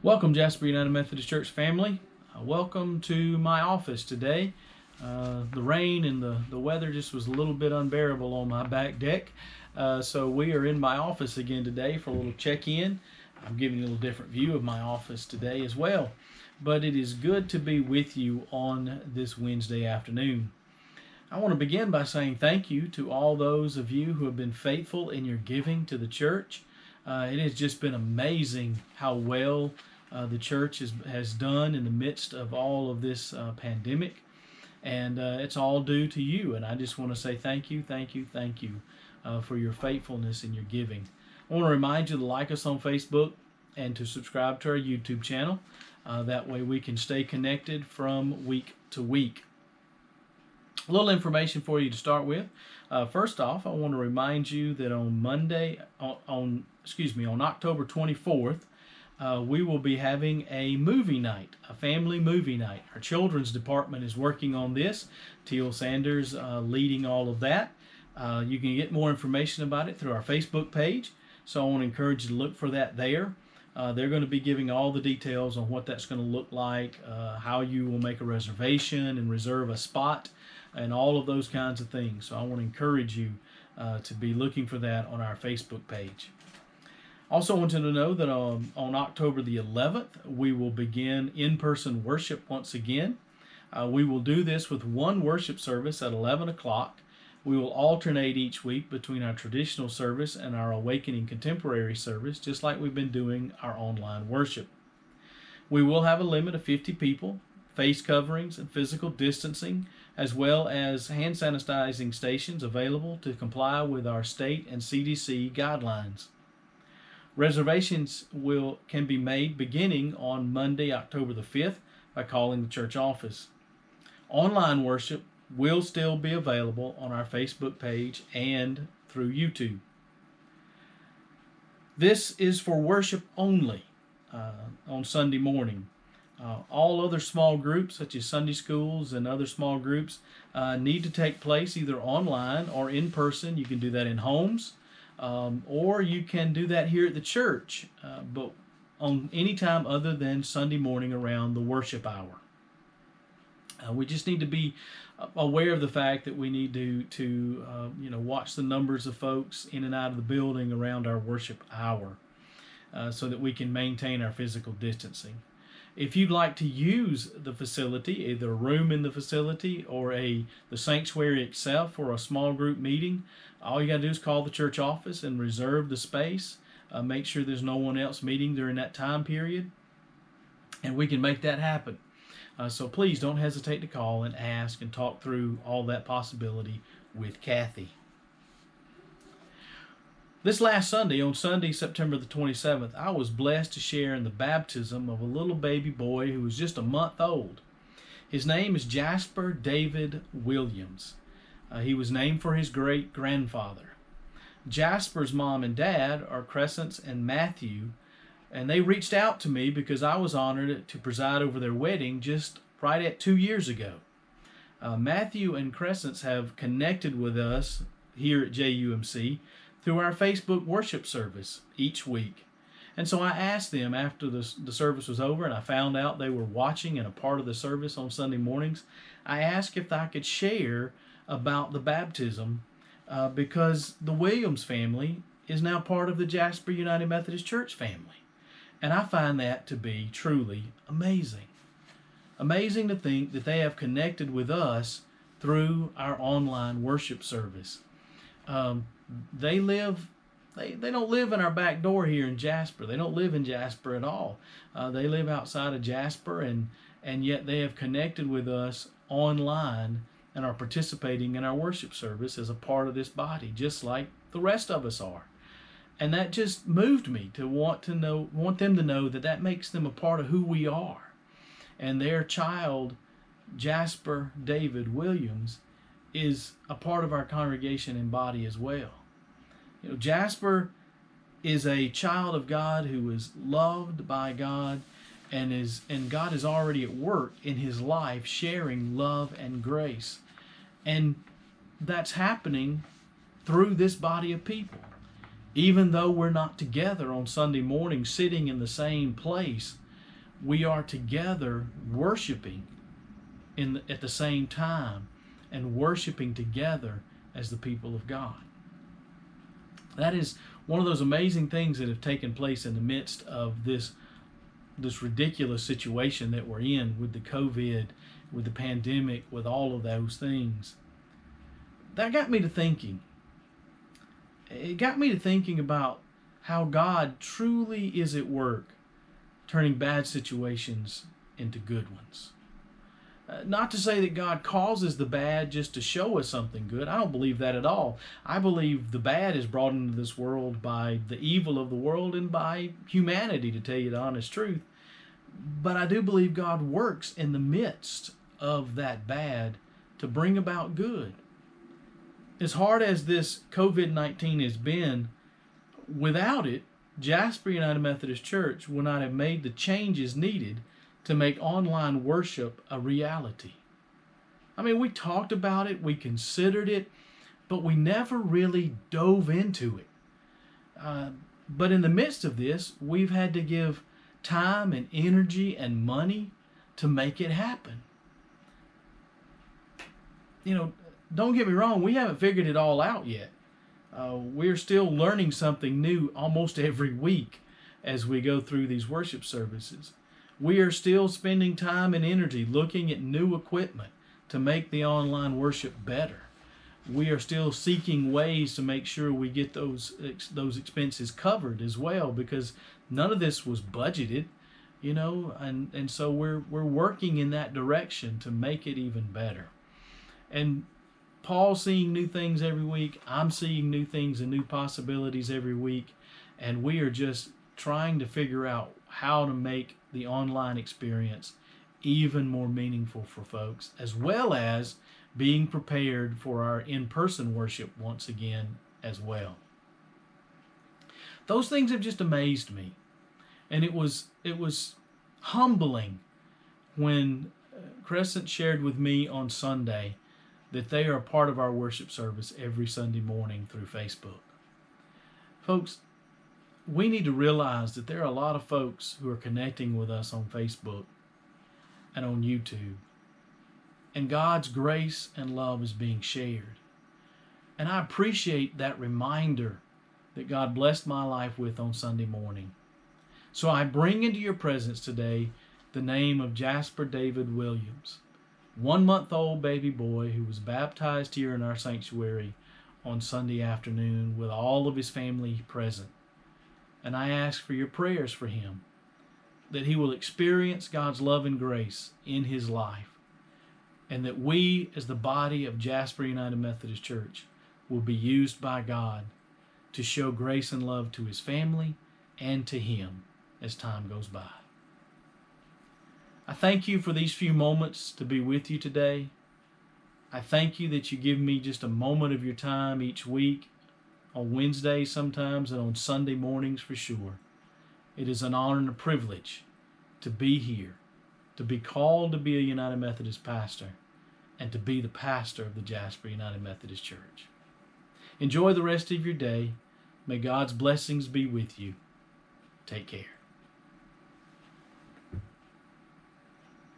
Welcome, Jasper United Methodist Church family. Welcome to my office today. The rain and the weather just was a little bit unbearable on my back deck. So we are in my office again today for a little check-in. I'm giving you a little different view of my office today as well. But it is good to be with you on this Wednesday afternoon. I want to begin by saying thank you to all those of you who have been faithful in your giving to the church. It has just been amazing how well the church has done in the midst of all of this pandemic, and it's all due to you. And I just want to say thank you for your faithfulness in your giving. I want to remind you to like us on Facebook and to subscribe to our YouTube channel. That way we can stay connected from week to week. A little information for you to start with. First off, I want to remind you that on October 24th, we will be having a movie night, a family movie night. Our children's department is working on this. Teal Sanders leading all of that. You can get more information about it through our Facebook page. So I want to encourage you to look for that there. They're going to be giving all the details on what that's going to look like, how you will make a reservation and reserve a spot, and all of those kinds of things. So I want to encourage you to be looking for that on our Facebook page. Also want you to know that on October the 11th, we will begin in-person worship once again. We will do this with one worship service at 11 o'clock. We will alternate each week between our traditional service and our Awakening Contemporary service, just like we've been doing our online worship. We will have a limit of 50 people, face coverings and physical distancing, as well as hand sanitizing stations available to comply with our state and CDC guidelines. Reservations can be made beginning on Monday, October the 5th by calling the church office. Online worship will still be available on our Facebook page and through YouTube. This is for worship only on Sunday morning. All other small groups, such as Sunday schools and other small groups, need to take place either online or in person. You can do that in homes. Or you can do that here at the church, but on any time other than Sunday morning around the worship hour. We just need to be aware of the fact that we need to watch the numbers of folks in and out of the building around our worship hour, so that we can maintain our physical distancing. If you'd like to use the facility, either a room in the facility or the sanctuary itself for a small group meeting, all you got to do is call the church office and reserve the space. Make sure there's no one else meeting during that time period, and we can make that happen. So please don't hesitate to call and ask and talk through all that possibility with Kathy. This last Sunday, on Sunday, September the 27th, I was blessed to share in the baptism of a little baby boy who was just a month old. His name is Jasper David Williams. He was named for his great-grandfather. Jasper's mom and dad are Crescence and Matthew, and they reached out to me because I was honored to preside over their wedding just right at 2 years ago. Matthew and Crescence have connected with us here at JUMC through our Facebook worship service each week. And so I asked them after the service was over and I found out they were watching and a part of the service on Sunday mornings, I asked if I could share about the baptism because the Williams family is now part of the Jasper United Methodist Church family. And I find that to be truly amazing. Amazing to think that they have connected with us through our online worship service. They don't live in our back door here in Jasper. They don't live in Jasper at all. They live outside of Jasper, and yet they have connected with us online and are participating in our worship service as a part of this body, just like the rest of us are. And that just moved me to want them to know that makes them a part of who we are. And their child, Jasper David Williams, is a part of our congregation and body as well. Jasper is a child of God who is loved by God, and God is already at work in his life sharing love and grace. And that's happening through this body of people. Even though we're not together on Sunday morning sitting in the same place, we are together worshiping at the same time and worshiping together as the people of God. That is one of those amazing things that have taken place in the midst of this ridiculous situation that we're in with the COVID, with the pandemic, with all of those things. That got me to thinking. It got me to thinking about how God truly is at work turning bad situations into good ones. Not to say that God causes the bad just to show us something good. I don't believe that at all. I believe the bad is brought into this world by the evil of the world and by humanity, to tell you the honest truth. But I do believe God works in the midst of that bad to bring about good. As hard as this COVID-19 has been, without it, Jasper United Methodist Church would not have made the changes needed to make online worship a reality. I mean, we talked about it, we considered it, but we never really dove into it. But in the midst of this, we've had to give time and energy and money to make it happen. You know, don't get me wrong, we haven't figured it all out yet. We're still learning something new almost every week as we go through these worship services. We are still spending time and energy looking at new equipment to make the online worship better. We are still seeking ways to make sure we get those expenses covered as well, because none of this was budgeted, you know, and so we're working in that direction to make it even better. And Paul's seeing new things every week. I'm seeing new things and new possibilities every week, and we are just trying to figure out how to make the online experience even more meaningful for folks, as well as being prepared for our in-person worship once again as well. Those things have just amazed me, and it was humbling when Crescent shared with me on Sunday that they are a part of our worship service every Sunday morning through Facebook. Folks, we need to realize that there are a lot of folks who are connecting with us on Facebook and on YouTube, and God's grace and love is being shared. And I appreciate that reminder that God blessed my life with on Sunday morning. So I bring into your presence today the name of Jasper David Williams, 1-month-old baby boy who was baptized here in our sanctuary on Sunday afternoon with all of his family present. And I ask for your prayers for him, that he will experience God's love and grace in his life, and that we, as the body of Jasper United Methodist Church, will be used by God to show grace and love to his family and to him as time goes by. I thank you for these few moments to be with you today. I thank you that you give me just a moment of your time each week, on Wednesdays sometimes, and on Sunday mornings for sure. It is an honor and a privilege to be here, to be called to be a United Methodist pastor, and to be the pastor of the Jasper United Methodist Church. Enjoy the rest of your day. May God's blessings be with you. Take care.